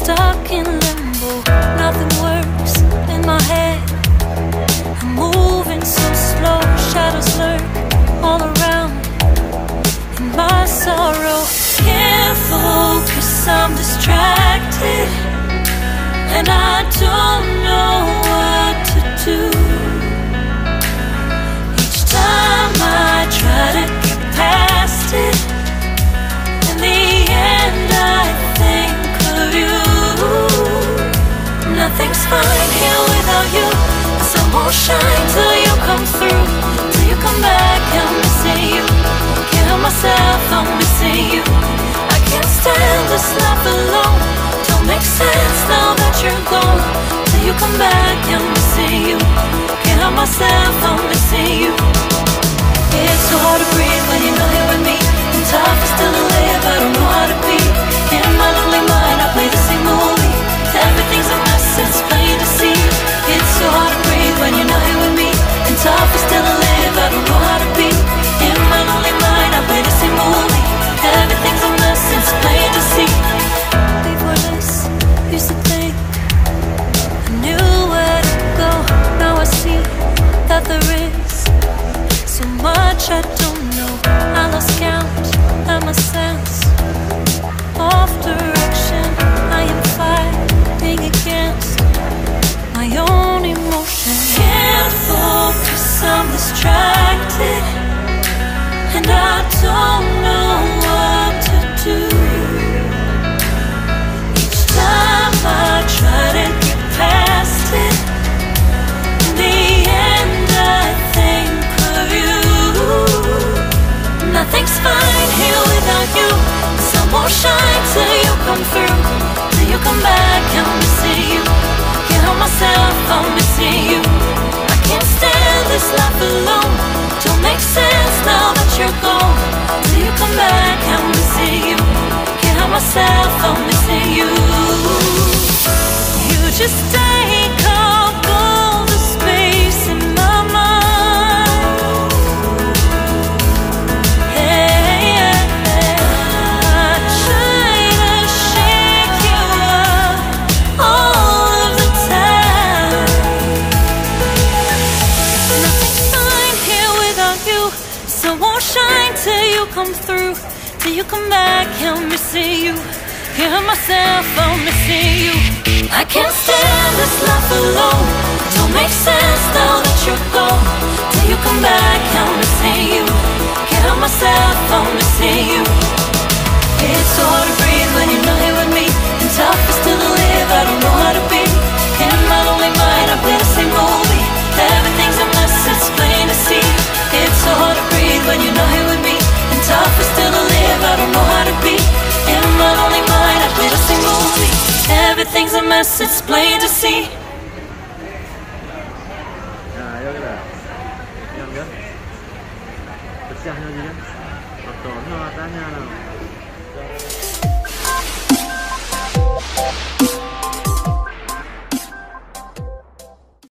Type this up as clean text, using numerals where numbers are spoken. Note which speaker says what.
Speaker 1: stuck in limbo. Nothing works in my head. I'm moving so slow. Shadows lurk all around in my sorrow. Can't focus, I'm distracted, and I don't know what to do. Each time I try to get past it, in the end I think of you. Nothing's fine here without you. The sun won't shine till you come through. Till you come back, I'm missing you. Can't help myself, I'm missing you. I can't stand this life alone. Don't make sense now that you're gone. Till you come back, I'm missing you. Can't help myself, I'm missing you. It's so hard to breathe when you're not here with me. And tough is still to live, I don't know how to be. In my lonely mind, I play the same movie. Everything's a mess, it's plain to see. It's so hard to breathe when you're not here with me. And tough is still to live, I don't know how to be. In my lonely mind, I play the same movie. Everything's a mess, it's plain to see. Before this, used to think I knew where to go. Now I see that there is so much I don't know. I lost count, I'm a sense of direction. I am fighting against my own emotion. Can't focus, I'm distracted, and I don't know what to do. Each time I try to get past it, in the end I think of you. Nothing's fine here without you. The sun won't shine till you come through. Till you come back, I'm missing you. Can't help myself, I'm missing you. I can't stand this life alone. Don't make sense now that you're gone. Till you come back, I'm missing you. Can't help myself, I'm missing you. You just take up all the space in my mind. Hey, I try to shake you up all of the time. Nothing's fine here without you. Sun won't shine till you come through. Till you come back, I'm missing you. Can't help myself, I'm missing you. I can't stand this life alone. Don't make sense now that you're gone. Till you come back, I'm missing you. Can't help myself, I'm missing you. It's so hard to breathe when you're not here with me. And tough is still to live, I don't know how to be. In my lonely mind, I play the same movie. Everything's a mess, it's plain to see. It's so hard to breathe when you're not here with me. And tough is still to live, I don't know how to be. In my lonely mind, I play the same movie. Everything's a mess, it's plain to see.
Speaker 2: Nah, ya udah. Diam ya. Pecahnya aja ya.